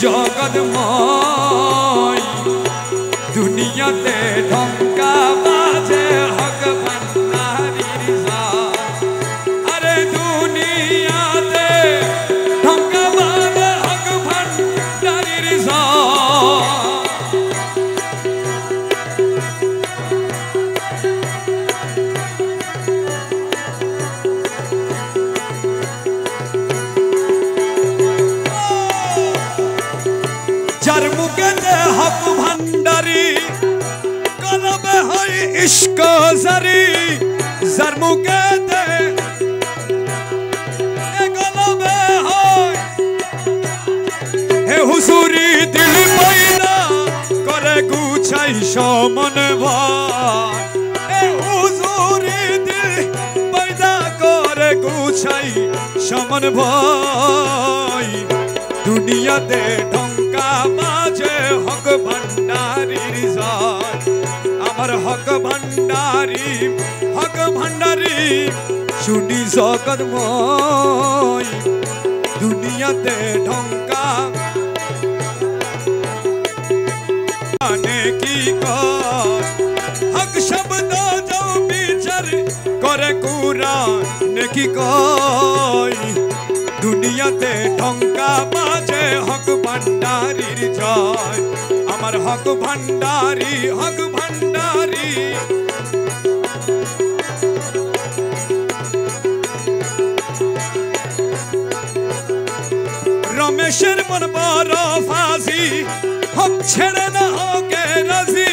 জগৎময় দুনিয়াতে ঢঙ্কা বাজে হক ভান্ডারীর জয়। আরে দুনিয়াতে ঢঙ্কা বাজে হক ভান্ডারীর জয়। যার মুখেতে হক ভান্ডারি কলবে হয় ইশক জারি। যার মুখেতে কলবে হয় হে হুজুরি দিল পয়দা করে গুছাই সমন ভাই। হে হুজুরি দিল পয়দা করে গুছাই সমন ভাই। দুনিয়াতে ঢঙ্কা বাজে হক ভান্ডারীর জয়। আমার হক ভান্ডারী শুনি জগৎময় দুনিয়াতে ঢঙ্কা কি কর হক শব্দ যাও বিচার করে কুরআন কি কয়। দুনিয়াতে ঢঙ্কা বাজে হক ভান্ডারীর জয়। আমার হক ভান্ডারী রমেশের মন বড় ফাঁসি হক ছেড়ে না হোকে রাজি।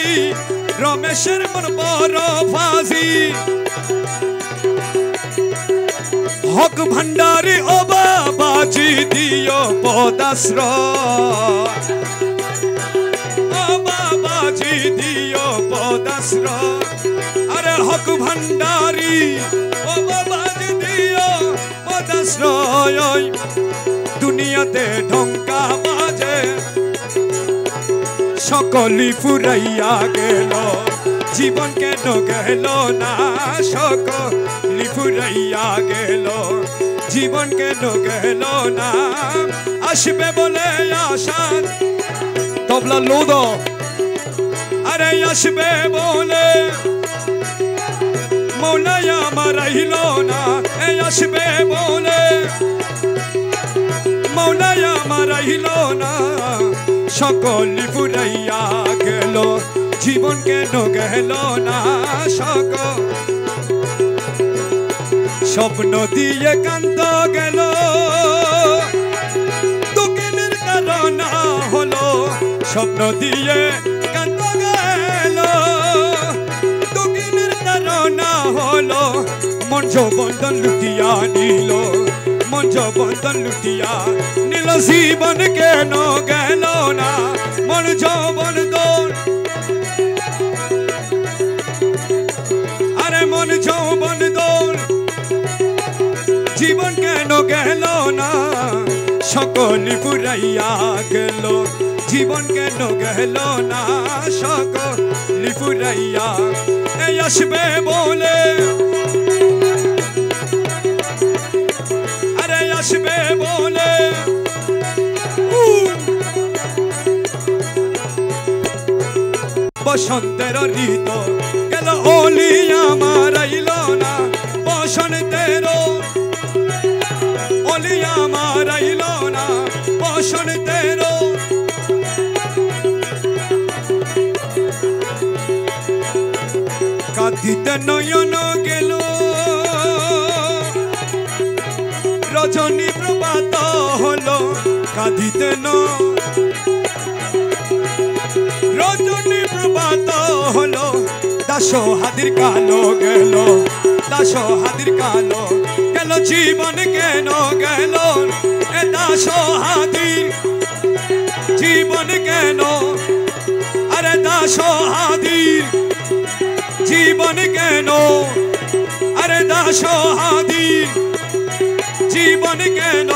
রমেশের মন বড় ফাঁসি হক ভান্ডারী ও বাবাজি দিও পদাশ্রয়। ও বাবাজি দিও পদাশ্রয়। আরে হক ভান্ডারী ও বাবাজি দিও পদাশ্রয়। দুনিয়াতে ঢঙ্কা বাজে সকলি ফুরাইয়া গেল জীবন কেন গেল না। সকলি ফুরাইয়া গেল জীবন কেন গেল না। আসবে বলে আশা তবলা লোদ। আরে আসবে বলে মৌলাই আমার রইল না। আসবে বলে মৌলাই আমার রইল না। সকলি ফুরাইয়া গেল জীবন কেন গেল না। স্বপ্ন দিয়ে কান্ত গেল দুঃখের কারণ হলো। স্বপ্ন দিয়ে কান্ত গেল দুঃখের কারণ হলো। মন যৌবন লুটিয়া নিল মন যৌবন লুটিয়া নিল জীবন কেন গেল না। মন যৌবন দোল আরে মন যৌবন দোল জীবন কেন গেল না। সকলি ফুরাইয়া গেল জীবন কেন গেল না। সকলি ফুরাইয়া এই আসবে বলে আরে আসবে বলে বসন্তের ঋত গেল ওলি আমার আইল না। বসন্তের ওলি আমার আইল না। বসন্তের কাঁদিতে নয়ন গেল রজনী প্রভাত হলো। কাঁদিতে রজনী প্রভাত হলো। দাস হাদির কালো গেল দাস হাদির কালো গেল জীবন কেন গেল। এ দাস হাদির জীবন কেন আরে দাস হাদির জীবন কেন আরে দাস হাদির জীবন কেন।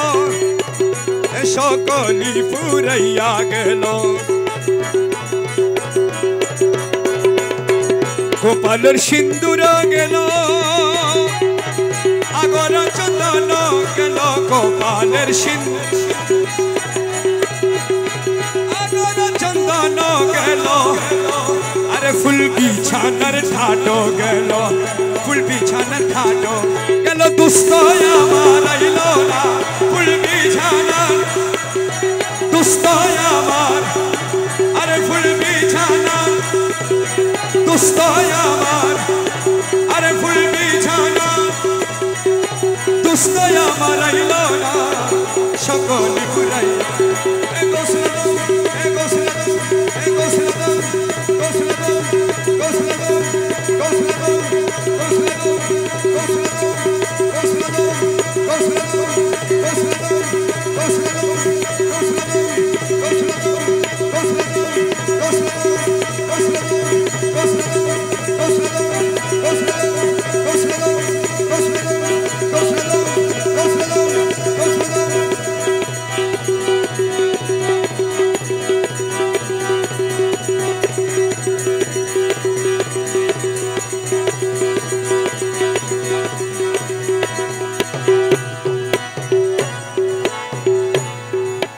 এ সকলি ফুরাইয়া গেল গোপালের সিন্দুর গেল আগর চন্দন গেল গোপালের সিন্দুর আরে ফুল বিছানার ঠাটো গেল ফুল বিছানার ঠাটো গেল দুষ্ট আমার আইল না ফুল বিছানার দুষ্ট আমার আরে ফুল বিছানার দুষ্ট আমার আরে ফুল বিছানার দুষ্ট আমার আইল না সকল ঘুরাই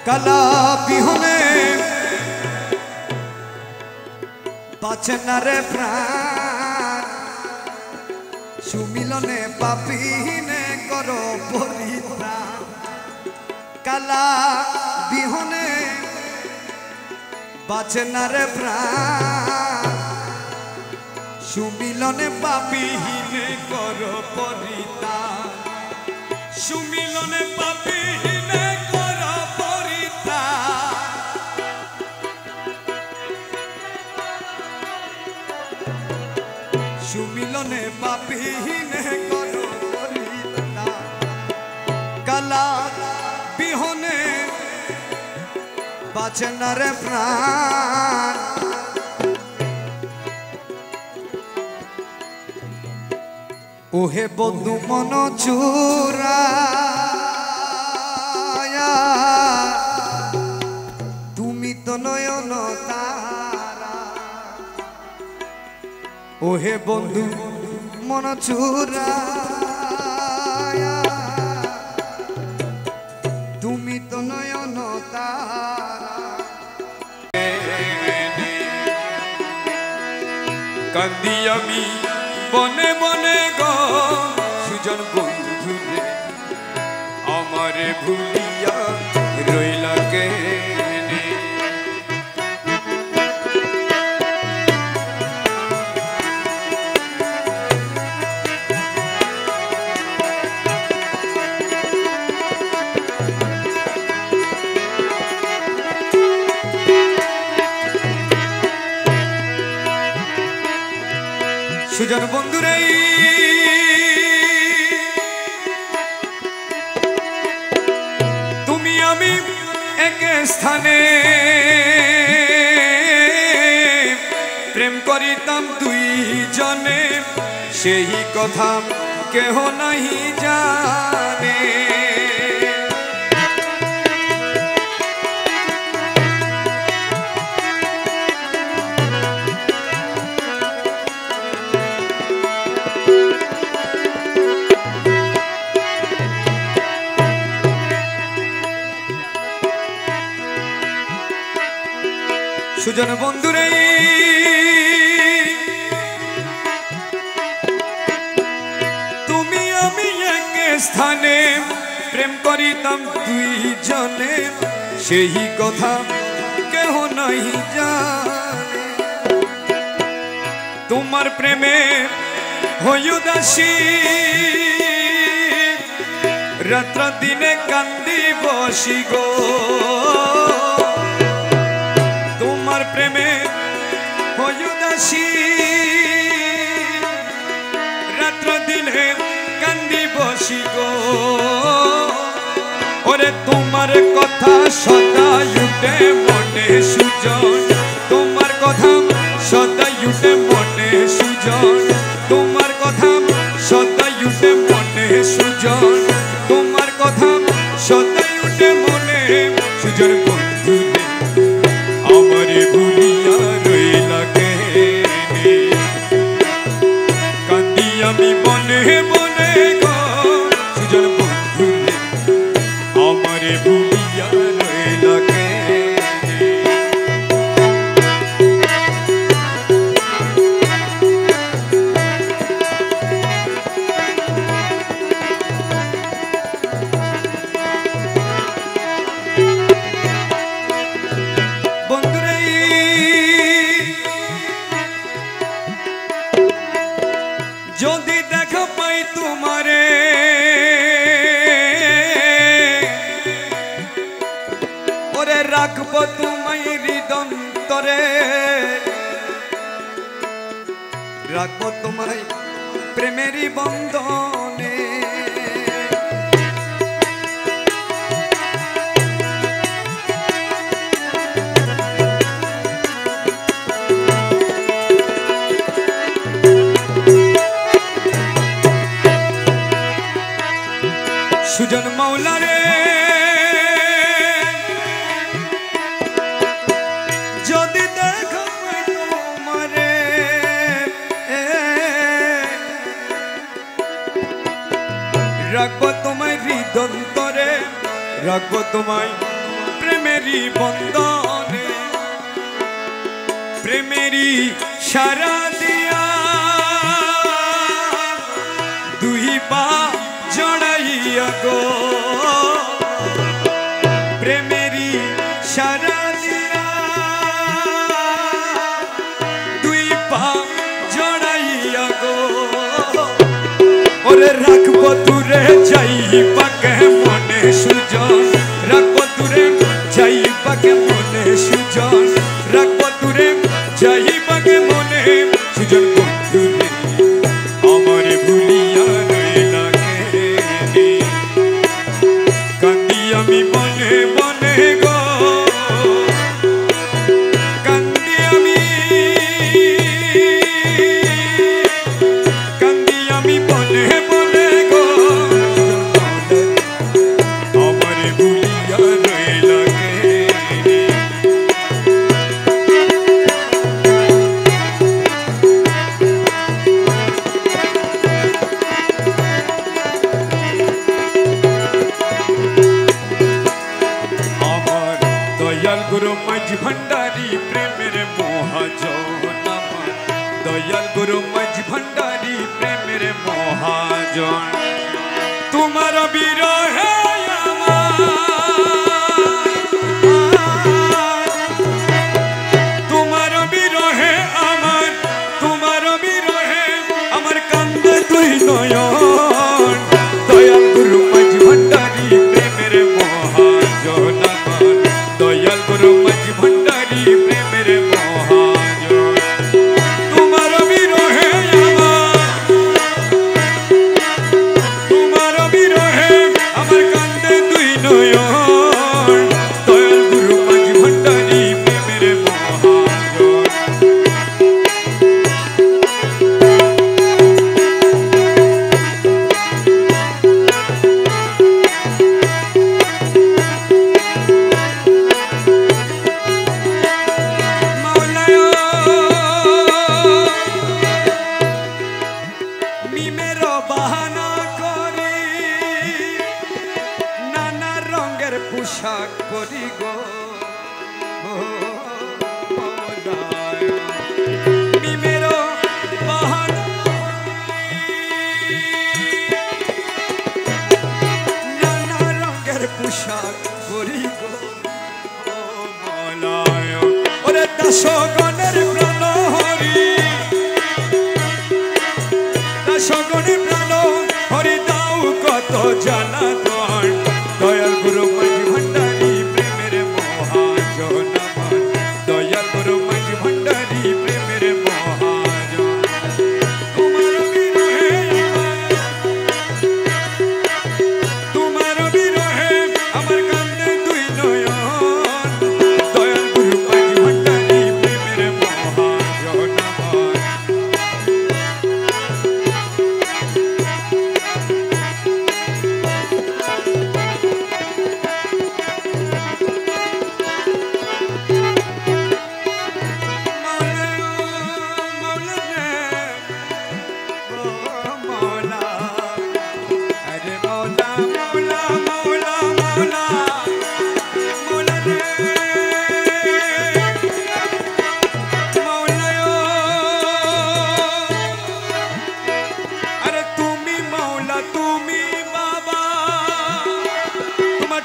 কালা বিহনে বাঁচে না রে প্রাণ সুমিলনে পাপিনে করো পরিত্রাণ কালা বিহনে বাঁচে না রে প্রাণ সুমিলনে পাপিনে করো পরিত্রাণ সুমিলনে পাপিনে সুমিলনে পাপিনে করো পরিত্রাণ কালা বিহনে বাঁচে না রে প্রাণ ওহে বন্ধু মন চুরায়া তুমি তো নয়ন তারা ওহে বন্ধু মন চুরায়া তুমি তো নয়ন তারা কান্দি আমি বনে বনে গো সুজন বন্ধু রে আমারে ভুলিয়া রইলা কে সুজন বন্ধুরে তুমি আমি এক স্থানে প্রেম করিতাম দুই জনে সেই কথা কেহ নাহি জানে সুজন বন্ধুরে তুমি আমি এক স্থানে প্রেম করিতাম দুই জনে সেই কথা কেহ নাহি জানে তোমার প্রেমে হই উদাসী রাত্র দিনে কান্দি বসি গো তোমার প্রেমে হই উদাসী রাত্র দিনে কান্দি বসি গো ওরে তোমার কথা সদাই উঠে মনে সুজন তোমার কথা সদাই উঠে মনে সুজন তোমার কথা সদাই উঠে মনে সুজন তোমার কথা সদাই উঠে মনে সুজন বন্ধু আমারে ভুলিয়া রইলা কেনে কান্দি আমি বনে বনে গো সুজন বন্ধু আমারে ভুলিয়া রইলা কেনে রাখবো তোমায় হৃদন্তরে, রাখবো তোমায় প্রেমেরই বন্ধনে। সুজন মাওলা রে যদি দেখা তোমারে, রাখবো তোমায় হৃদন্তরে, রাখবো তোমায় প্রেমেরই বন্ধনে। প্রেমেরই সারা দিয়া দুই পা জড়াইয়া গো, প্রেমেরই সারা দিয়া দুই পা জড়াইয়া গো। ওরে রাখবো দূরে যাইবা কে মনে সুজন, রাখবো দূরে যাইবা কে মনে সুজন, রাখবো দূরে যাইবা কে মনে সুজন। বন্ধুরে আমার ভুলিয়া রইলা কেনে, কান্দি আমি মনে মনে গো, কান্দি আমি, কান্দি আমি মনে মনে গো। আমার ভুলিয়া রইলা কেনে, দয়াল গুরু মাঝি ভান্ডারী প্রেমের মহাজন, আমার দয়াল গুরু মাঝি ভান্ডারী প্রেমের মহাজন। তোমার বিরহে আমার, তোমার বিরহে আমার, তোমার বিরহে আমার কান্দে দুই নয়ন। দয়াল গুরু মাঝি ভান্ডারী প্রেমের মহাজন, আমার দয়াল গুরু মাঝি ভান্ডারী প্রেমের মহাজন। তোমার বিরহে আমার, তোমার বিরহে আমার কান্দে দুই নয়ন। দয়াল গুরু মাঝি ভান্ডারী প্রেমের মহাজন। মিমের বাহানা করি নানা রঙের পোশাক পরি গো, মিমের বাহানা নানা রঙের পোশাক পরি গো। ওরে দাসগণের প্রাণ হরি, দাসগণের প্রাণ হরি দাও কত জানাতন। দয়াল গুরু মাঝি ভান্ডারী প্রেমের মহাজন, আমার দয়াল গুরু মাঝি ভান্ডারী প্রেমের মহাজন। তোমার বিরহে আমার, তোমার বিরহে আমার কান্দে দুই নয়ন। দয়াল গুরু মাঝি ভান্ডারী প্রেমের মহাজন, আমার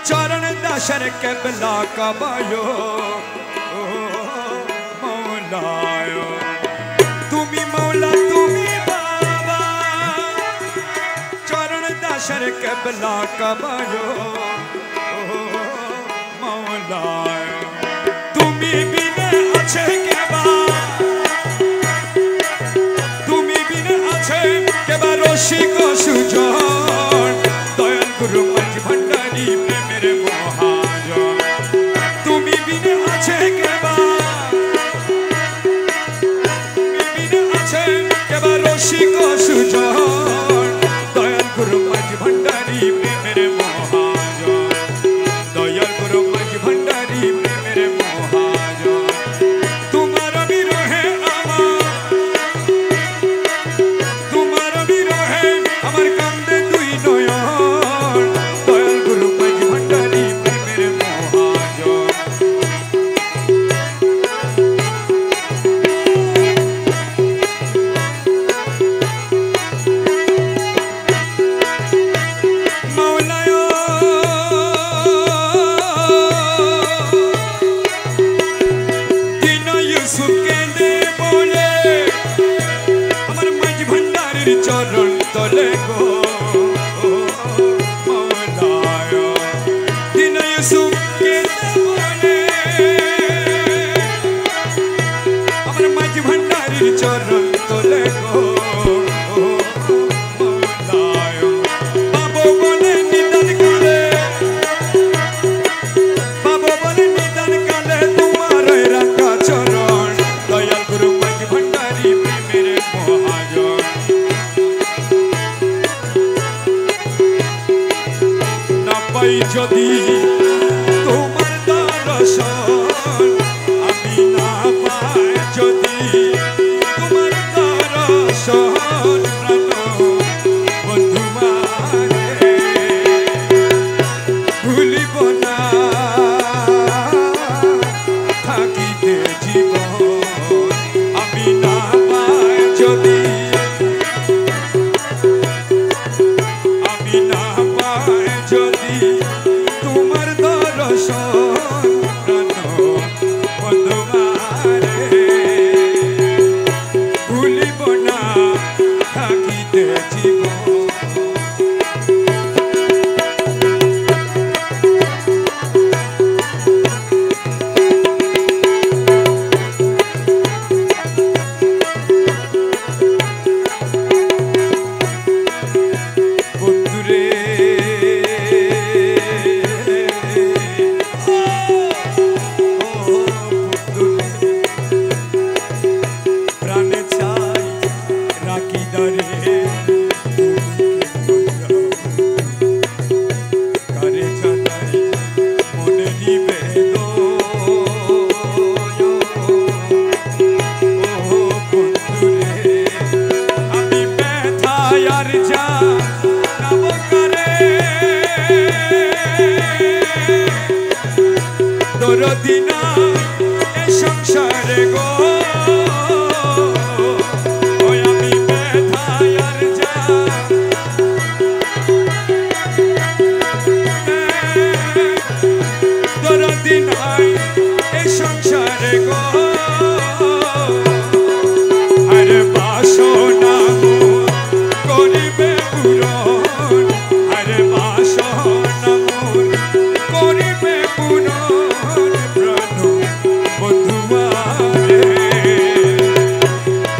चरण दशर केबला कबायो मौलायो तुमी मौला तुमी बाबा चरण दशर केबला कबायो मौलायो তুমি বিনে আছে কেবা, তুমি বিনে আছে কেবা রসিক সুজন, দয়াল গুরু মাঝি ভান্ডারী প্রেমের মহাজন। তুমি বিনে আছে কেবা, তুমি বিনে আছে কেবা রসিক সুজন, দয়াল গুরু মাঝি ভান্ডারী প্রেমের মহাজন, দয়াল গুরু মাঝি ভান্ডারী প্রেমের মহাজন। তোমার বিরহে আমার, তোমার বিরহে আমার কান্দে দুই নয়ন, দয়াল গুরু মাঝি ভান্ডারী প্রেমের মহাজন। মাওলায় দিন ইউসুফ কেঁদে বলে আমার মাঝি ভান্ডারীর চরণ তলে গো, মাওলায় দিন ইউসুফ কেঁদে বলে আমার মাঝি ভান্ডারীর চরণ তলে গো, মাওলায় বাবু বলে নিদান কালে, বাবু বলে নিদান কালে তোমার রাখা চরণ, দয়াল গুরু মাঝি ভান্ডারী প্রেমের মহাজন। না পাই যদি তোমার দর্শন, আমি না পাই যদি তোমার দর্শন, প্রাণ বন্ধু মারে ভুলিব না থাকিতে জীবন, আমি না পাই যদি, আমি না পাই যদি তোমার দর্শন, প্রাণ বন্ধু মারে ভুলিব না থাকিতে জীবন। বন্ধুরে বন্ধুরে প্রাণে চাই রাখি দরে, কারে জানাই মনে নিবেদন, ও বন্ধুরে আমি ব্যথায় আর জানাব কারে, দরদি না এ সংসারে গো, ওই আমি ব্যথায় আর দরদি নাই এ সংসারে গো, আরে বাসনা করিবে পূরণ, আরে বাসনা করিবে পূরণ, প্রাণ বন্ধু মারে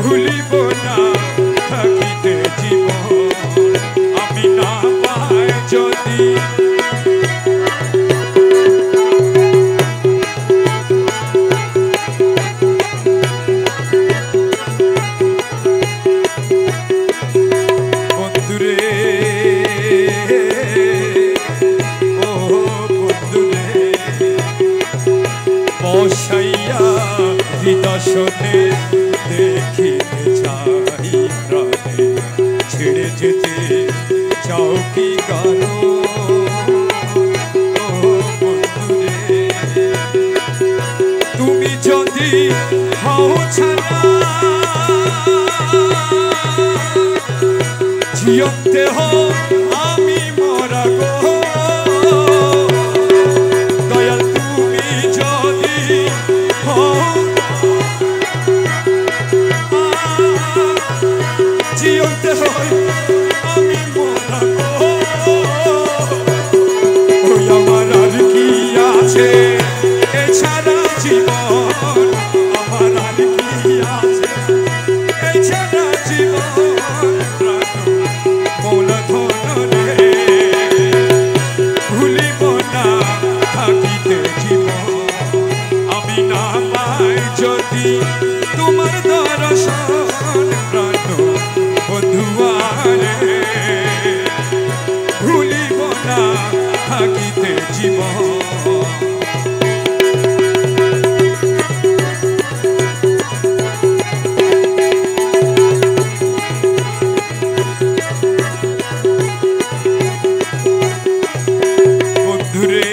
ভুলিব না থাকিতে জীবন, আমি না পাই যদি বন্ধুরে, ও বন্ধুরে বসাইয়া হৃদশনে দেখিতে চাই প্রাণে, ছেড়ে যেতে চাও কি কারো, ও বন্ধুরে তুমি যদি হও ছাড়া জিয়তে হো আমি মরা গো, দয়াল তুমি যদি হও জিয়তে হয় আমি মরা গো, ওই আমার আর কি আছে এছাড়া জীবন, থাকিতে জীবন। বন্ধুরে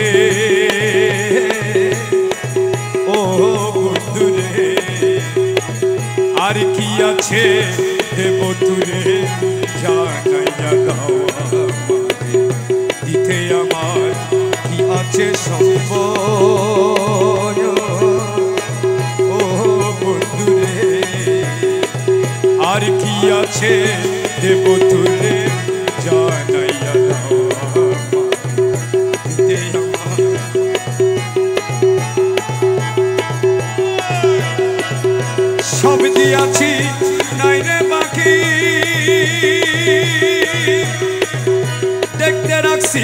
ও বন্ধুরে আর কি আছে দেব তুরে জানাইয়া দাও দিতে আমার কি আছে সম্বল। ও বন্ধুরে আর কি আছে দেব তুরে জানাইয়া দাও দিতে আমার। সব দিয়াছি নাই রে বাকি দেখতে রাখছি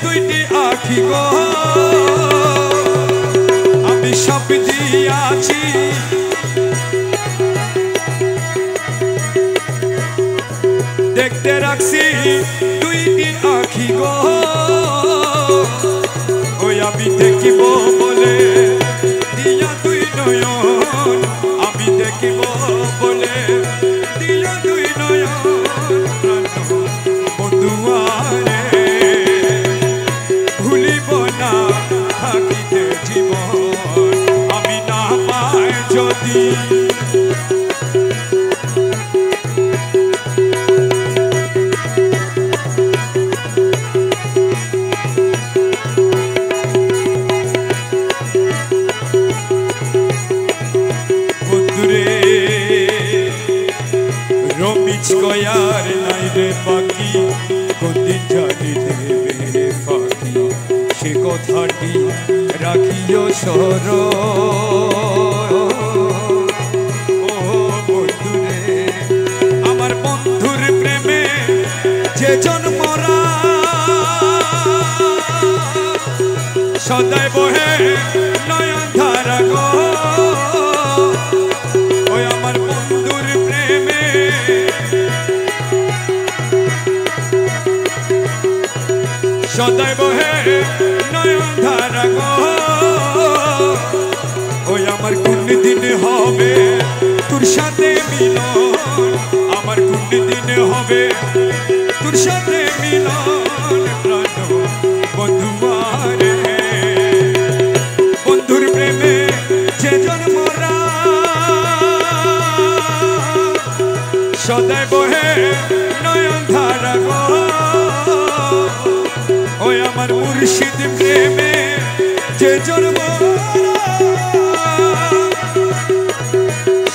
দুইটি আখি গো। আমি সব দিয়াছি দেখতে রাখছি দুইটি আখি গো। ওই আমি দেখিব বলে দিয়া দুই নয়ন, আমি দেখিব বলে দিয়া দুই নয়ন। বন্ধুয়ারে ভুলিব না থাকিতে জীবন, আমি না পাই যদি রমিজ কয়ার নাই রে বাকি কোনদিন জানি দেবে ফাঁকি, সে কথাটি রাখিও স্মরণ। ও বন্ধুরে আমার বন্ধুর প্রেমে যে জন্মরা সদাই বহে নয়ন ধারা গো। ওই আমার বন্ধুর প্রেমে সদাই বহে নয়ন ধারা গো। ওই আমার কোন দিন হবে তোর সাথে মিলন, আমার কোন দিন হবে তোর সাথে মিলন। প্রাণ বন্ধুয়ারে বন্ধুর প্রেমে যে জন্মরা সদাই বহে নয়ন ধারা গো। ওই আমার মুর্শিদ প্রেমে যে জন্ম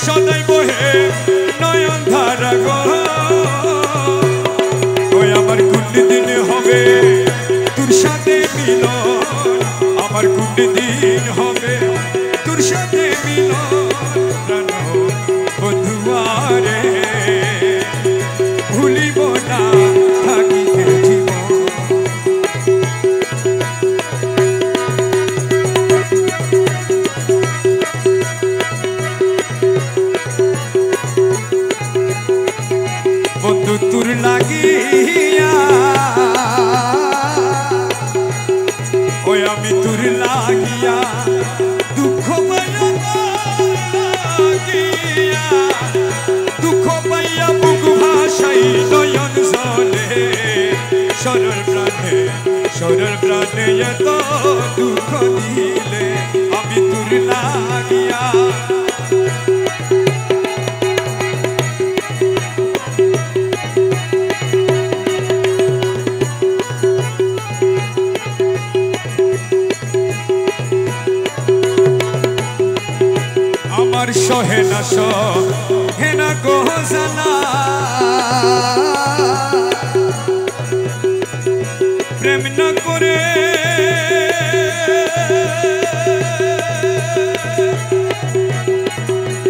সদাই বহে নয়ন ধারা গো। ওই আমার কোন দিন হবে তোর সাথে মিলন, আমার কোন দিন হবে তোর সাথে মিলন। প্রাণ বন্ধুয়ারে ভুলিব না থাকিতে জীবন। বন্ধু তোর লাগিয়া ওই আমি তোর লাগিয়া দুঃখ পাইয়া দুঃখ পাইয়া বুক ভাসাই নয়ন জলে। সরল প্রাণে এত দুঃখ দিলে আমি তোর লাগিয়া। আমার সহে না গো জানা প্রেম না করে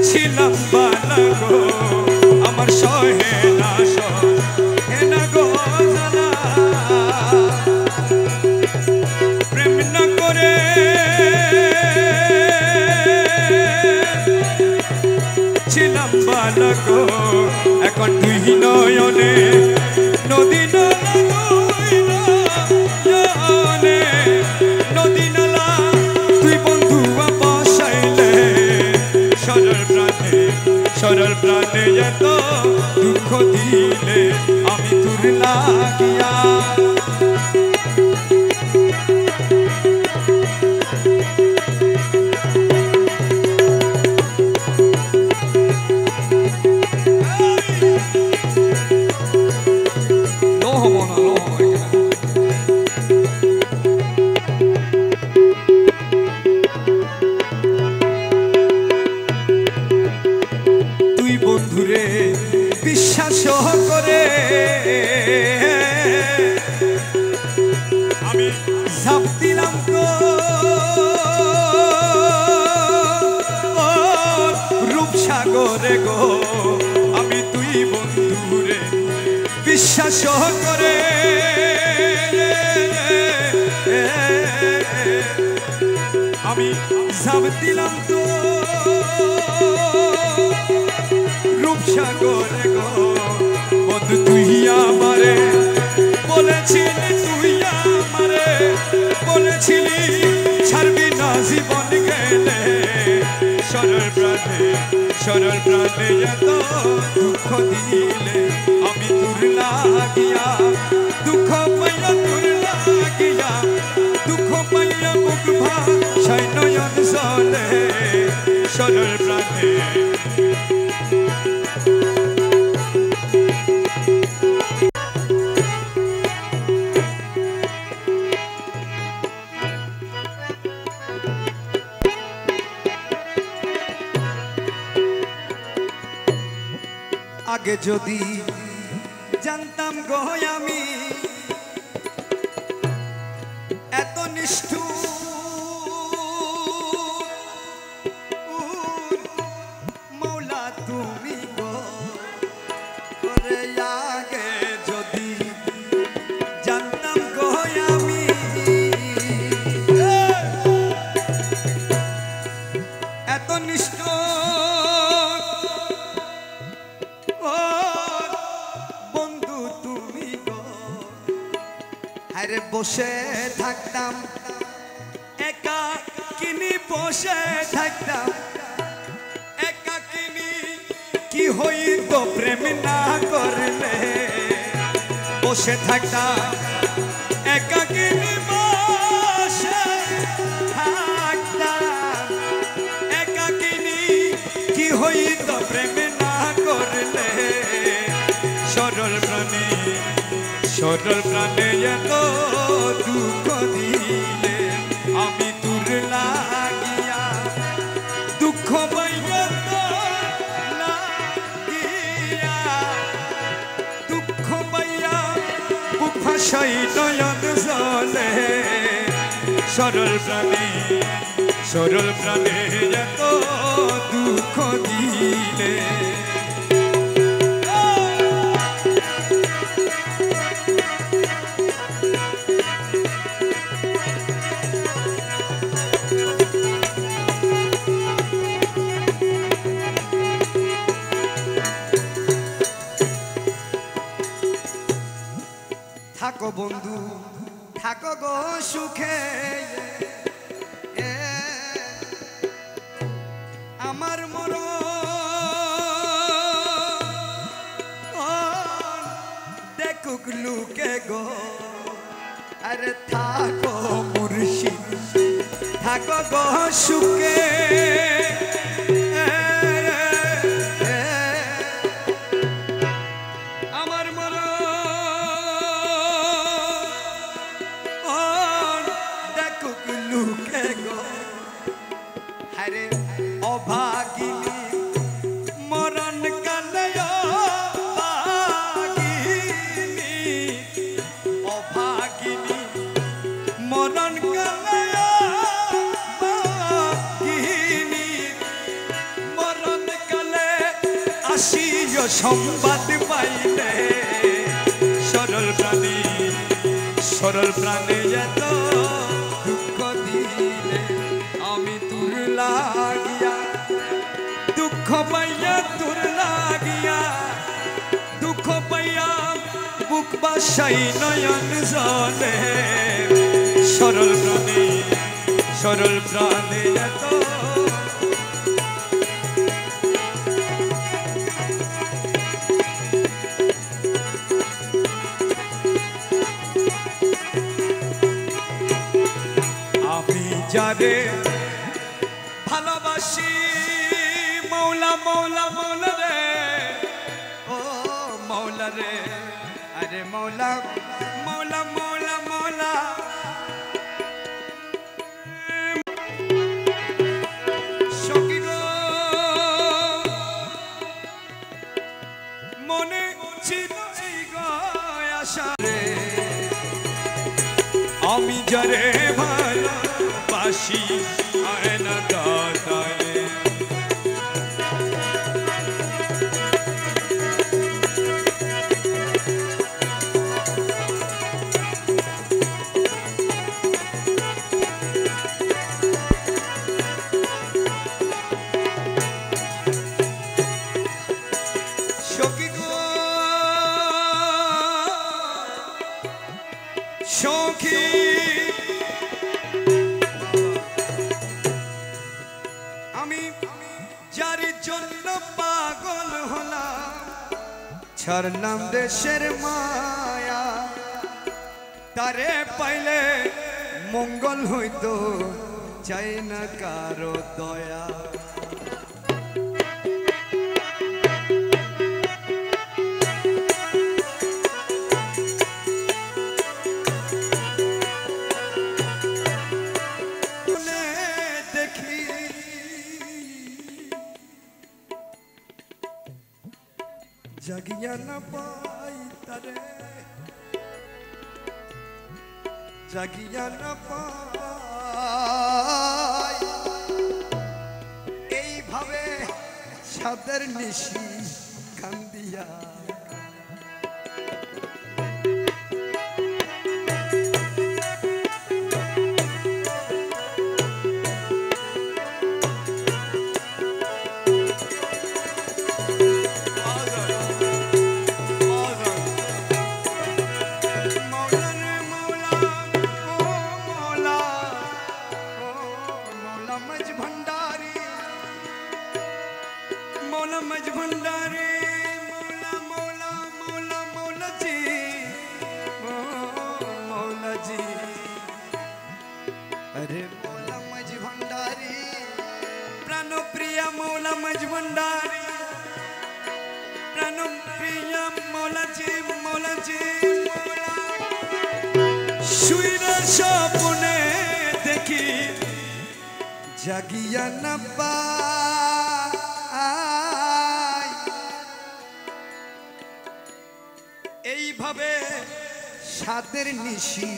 ছিলাম বালা গো। আমার সহে না গো জানা প্রেম না করে ছিলাম বালা গো। এখন তুই নয়নে নদী নয়নে প্রাণে এত দুঃখ দিলে আমি তোর লাগিয়া বন্ধুরে বিশ্বাস করে আমি ঝাঁপ দিলাম তো রূপসাগরে গো আমি তুই বন্ধুরে বিশ্বাস করে আমি ঝাঁপ দিলাম তো রূপসাগরে গো বন্ধু তুই আমারে বলেছিলি তুই আমারে বলেছিলি ছাড়বি না জীবন গেলে সরল প্রাণে এত দুঃখ দিলে আমি তোর লাগিয়া দুঃখ পাইয়া তোর লাগিয়া দুঃখ পাইয়া বুক ভাষায় নয়ন জলে সরল প্রাণে আগে যদি জানতাম গো আমি এত নিষ্ঠুর মৌলা তুমি গো করে আগে যদি জানতাম গো আমি এত নিষ্ঠুর আরে বসে থাকতাম একা কিনি বসে থাকতাম একা কিনি কি হইতো প্রেম না করলে বসে থাকতাম একা কিনি বসে থাকতাম একা কিনি কি হইতো প্রেম না করলে সরল প্রাণে এত দুঃখ দিলে আমি তোর লাগিয়া দুঃখ পাইয়া লাগিয়া দুঃখ পাইয়া বুক ভাষায় নয়ন জলে সরল প্রাণে এত দুঃখ দিলে থাকো বন্ধু থাকো গো সুখে আমার মরণ দেখুক লুকে গো আরে থাকো মুর্শিদ থাকো গো সুখে অভাগিনী মরণ কালে অভাগিনী মরণ কালে মরণ কালে আসিও সংবাদ পাইলে সরল প্রাণে এত দুঃখ দিলে আমি তোর লাগিয়া দুঃখ পাইয়া তোর লাগিয়া দুঃখ পাইয়া বুক বাসাই নয়ন জলে সরল প্রাণে এত যারে ভালোবাসি মৌলা মৌলা মৌলা রে ও মৌলা রে আরে মৌলা মৌলা মৌলা মৌলা সখী গো মনে ছিল এই গো আশা রে আমি যারে ভালোবাসি আয়না দাদায় সখী গো সখী যার জন্য পাগল হলাম ছাড়লাম দেশের মায়া তারে পাইলে মঙ্গল হইতো চাই না কারো দয়া জাগিয়া না পাই তারে জাগিয়া না পাই এইভাবে সাদের নিশি কান্দিয়া मौला मज भंडारी मौला मौला मौला मौला जी मौला जी अरे मौला मज भंडारी प्राणो प्रिया मौला मज भंडारी प्राणो प्रिया मौला जी मौला शुइरा सपने देखी जागिया ना पा এইভাবে সাদের নিশি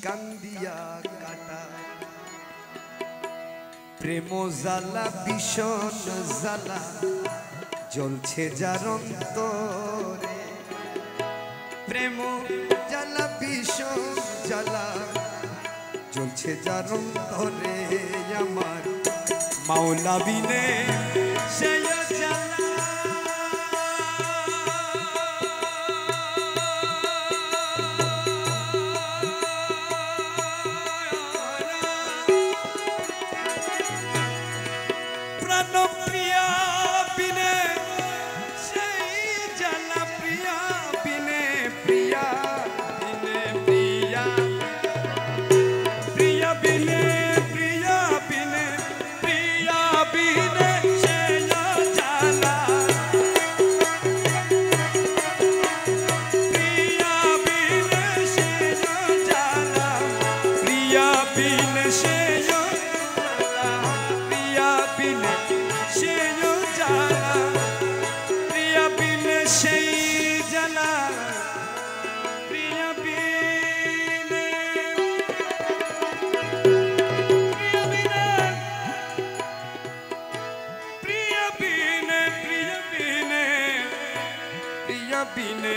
কান্দিয়া কাটা প্রেম জ্বালা ভীষণ জ্বালা জ্বলছে যার অন্তরে প্রেম জ্বালা ভীষণ জ্বালা জ্বলছে যার অন্তরে আমার মাওলা বিনে সেই জ্বালা प्रिया बिने प्रिया बिने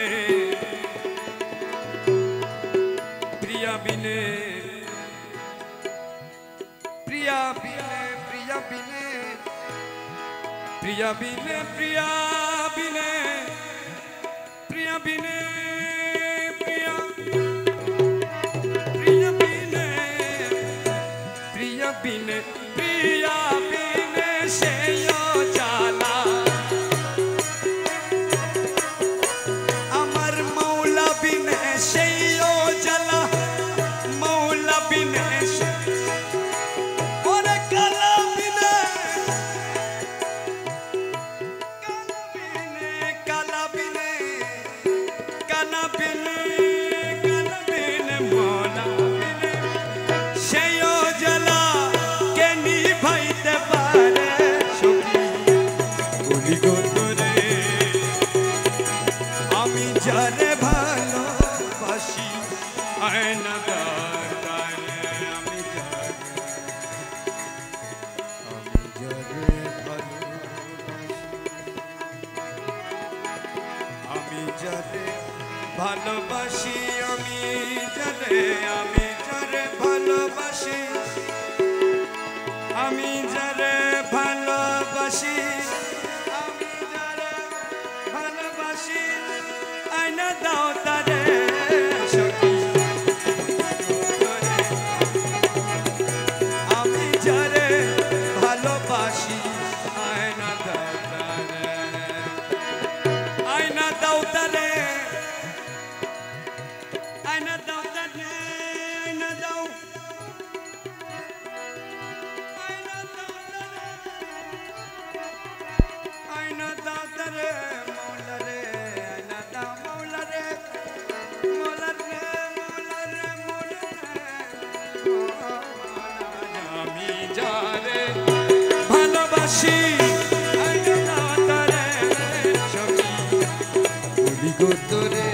प्रिया बिने प्रिया बिने प्रिया बिने प्रिया बिने प्रिया प्रिया बिने प्रिया बिने प्रिया बिने से जाला अमर मौला बिने से जाला मौला बिने যারে ভালোবাসি আমি যারে ভালোবাসি আমি যারে ভালোবাসি আমি যারে ভালোবাসি আয়না দাও তারে সখী আমি যারে ভালোবাসি আয়না দাও তারে আয়না দাও তারে আয়না দাও তারে আয়না দাও আয়না দাও তারে মৌলা রে আয়না দাও মৌলা রে মৌলা রে মৌলা রে মৌলা রে আমি যারে ভালোবাসি আয়না দাও তারে সখী বলি গো তোরে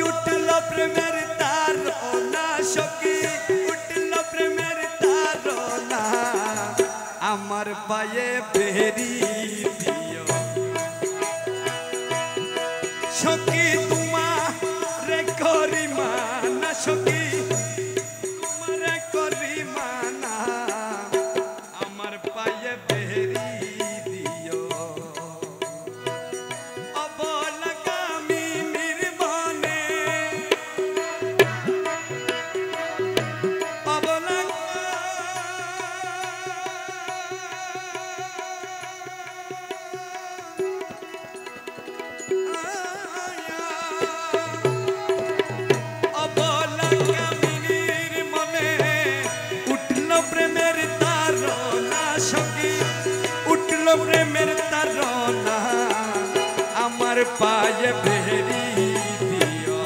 उठलो प्रेमेर तारोना सखी उठलो प्रेमेर तारोना आमार पाये बेरी दियो सखी तुम्हारे करी माना सखी तुम्हारे करी माना आमार पाये बेरी दियो उठलो प्रेमेर तारोना आमार पाये बेरी दियो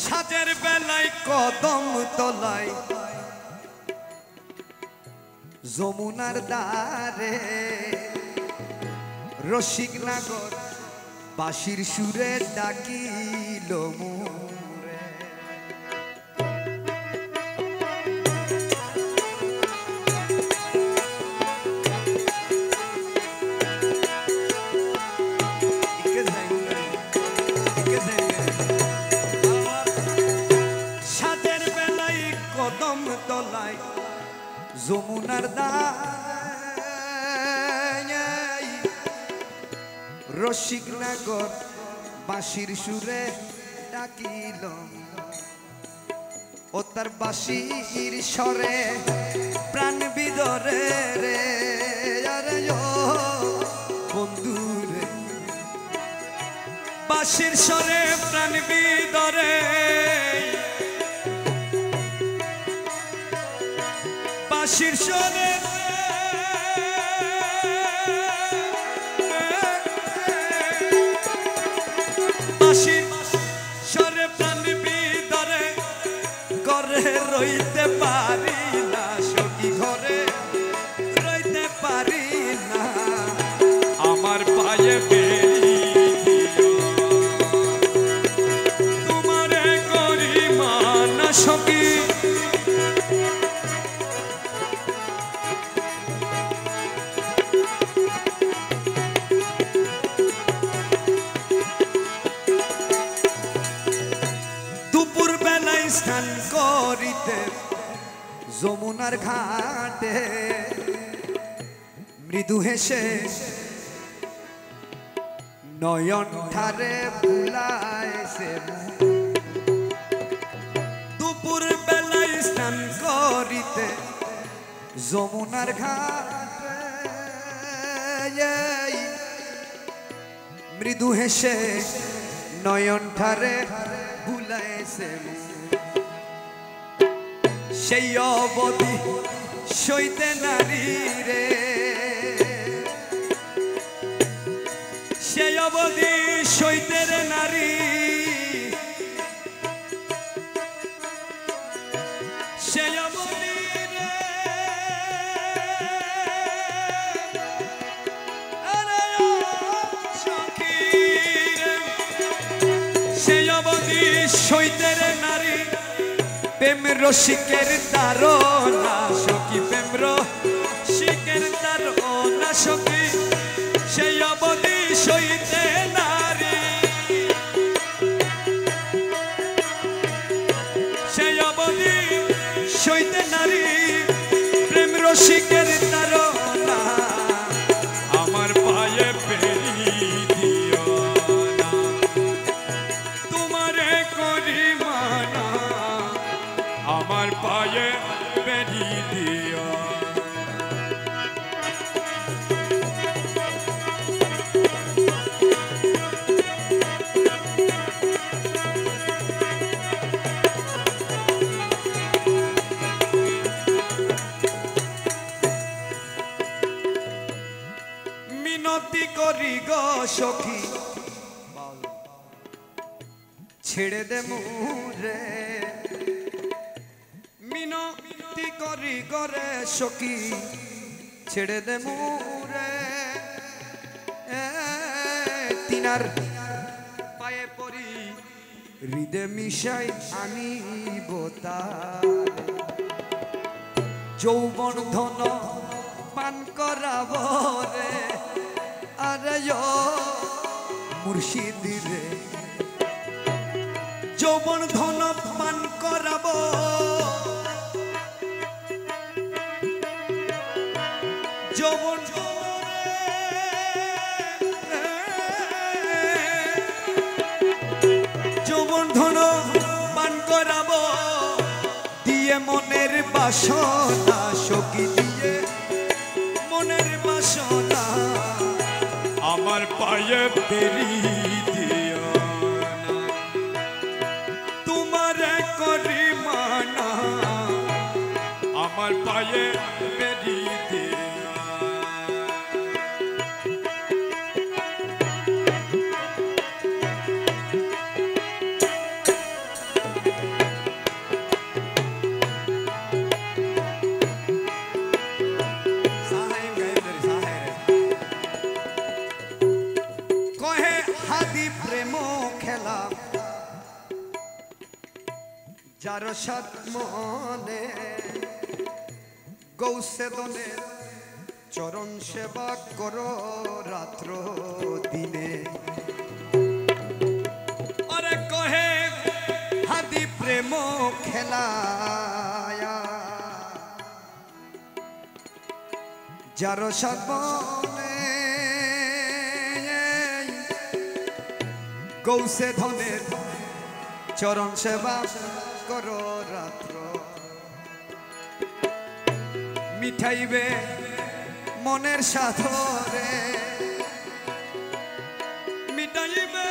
সাজের বেলায় কদম তলায় যমুনার দ্বারে রসিক নাগর বাঁশির সুরে ডাকিল মোরে যমুনার দ্বারে রসিক নাগর বাঁশির সুরে ডাকিল ও তার বাঁশির স্বরে প্রাণ বিদরে রে আরে ও বন্ধু রে বাঁশির স্বরে প্রাণ বিদরে বাঁশির স্বরে বাঁশির স্বরে প্রাণ বিদরে ঘরে রইতে পারি না সখী ঘরে রইতে পারি না আমার পায়ে বেরি তোমারে করি মানা সখী যমুনার ঘাটে মৃদু হেসে নয়ন ঠারে বুলাইছে দুপুর বেলায় স্নান করিতে যমুনার ঘাটে মৃদু হেসে নয়ন ঠারে বুলাইছে সেই অবধি সইতে নারী রে সেই অবধি সইতে রে নারী সেই অবধি রে সখী রে সেই অবধি সইতে রে নারী প্রেম রসিকের তারনা সখী প্রেম রসিকের তারনা সখী সেই অবধি সইতে নারী সেই অবধি সইতে নারী প্রেম রসিকের তারনা আমার পায়ে পেরি দিও না তোমারে করি মানা আমার পায়ে পেরি দিও মিনতি করি গো সখী ছেড়ে দে মুরে মিনতি করি গরে সখী ছেড়ে দে মুরে তিনার পায়ে পড়ি হৃদে মিশাই আনিব তার যৌবন ধন পান করাব রে আরে মুর্শিদ রে যৌবন ধন পান করাব যৌবন যৌবন ধন পান করাব দিয়ে মনের বাসনা সখী দিয়ে মনের বাসনা আমার পায়ে পেরি দিও না তোমারে করি মানা আমার পায়ে পেরি দিও যার সাত মনে গৌসে দনে চরণ সেবা করো রাত্র দিনে আরে কহে হাদি প্রেম খেলায়া যার সাত মনে গৌসে ধনের চরণ সেবা করো রাত্র মিঠাইবে মনের সাথরে মিটাইবে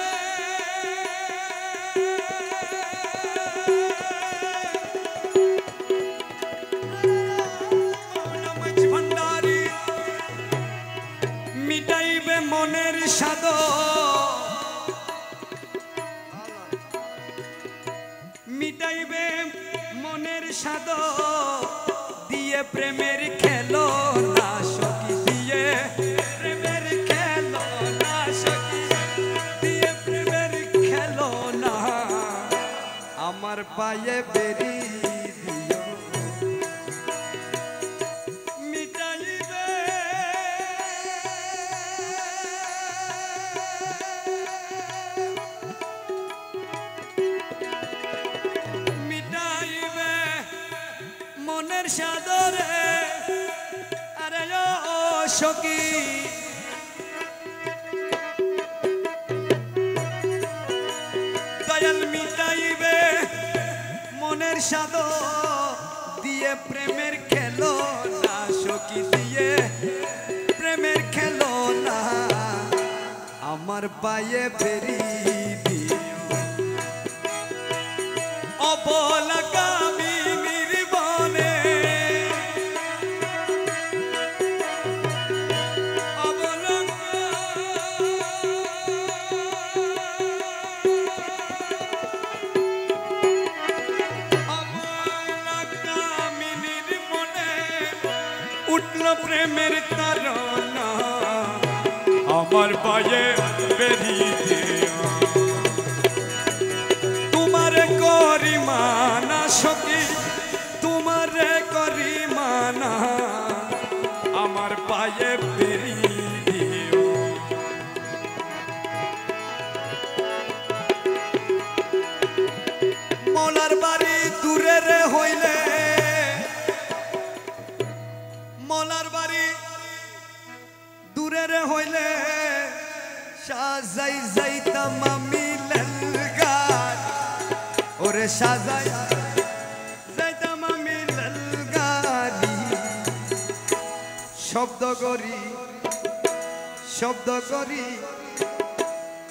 ভান্ডারি মিটাইবে মনের সাধ মিটাইবে মনের সাদ দিয়ে প্রেমের খেলো না সখী দিয়ে প্রেমের খেলো না সখী দিয়ে প্রেমের খেলো না আমার পায়ে বেরি দিও মিটাইবে মনের সখী দয়াল মিটাইবে মনের স্বাদ দিয়ে প্রেমের খেলো না সখী দিয়ে প্রেমের খেলো না আমার পায়ে বেরি দিও অবলা কামিনীর বনে উঠল প্রেমের তারনা আমার পায়ে বেরিয়ে তোমারে করি মানা সখী তোমারে করি মানা আমার পায়ে বেরিয়ে মৌলার বাড়ি দূরে রে হইলে মৌলার বাড়ি দূরে রে হইলে সাজাই যাইতাম আমি লালগার ওরে সাজাই যাইতাম আমি লালগারি শব্দ করি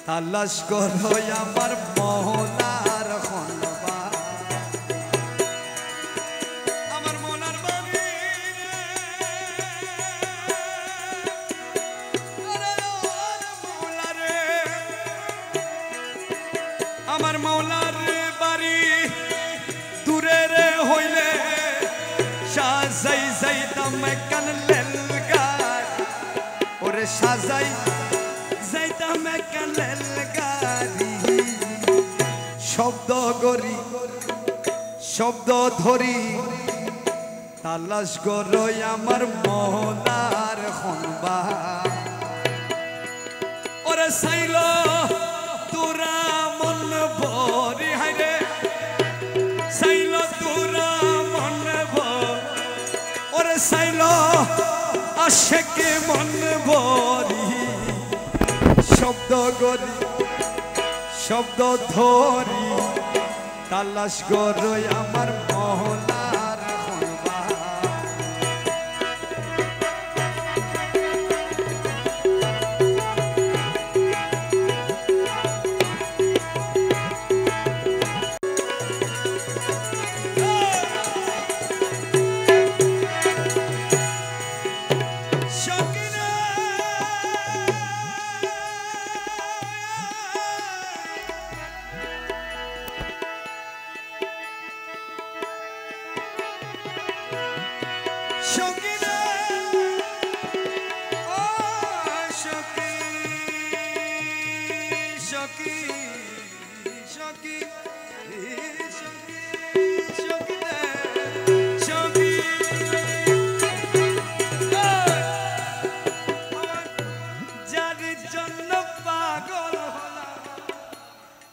তালাশ করো আমার মহলার খনবা আমার মনার বাড়ি আমার মৌলার বাড়ি দূরে রে হইলে সাজাই যাইতাম কান লেলগার ওরে সাজাই যাইতাম কান লেলগারি শব্দ ধরি তালাশ করো আমার মহলার খনবা ওরে সাইল তোরা মন ভরি হাইরে সাইল তোরা মন ওরে সাইল আশেকে মন ভরি শব্দ ধরি তালাশ করো আমার মহলার খনবা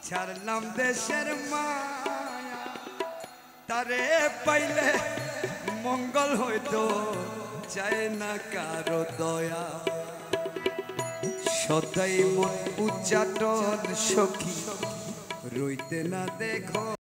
ছাড়লাম দেশের মায়া তারে পাইলে মঙ্গল হইতো চায় না কারো দয়া সদাই মন উচ্চাটন সখী রইতে না দেখো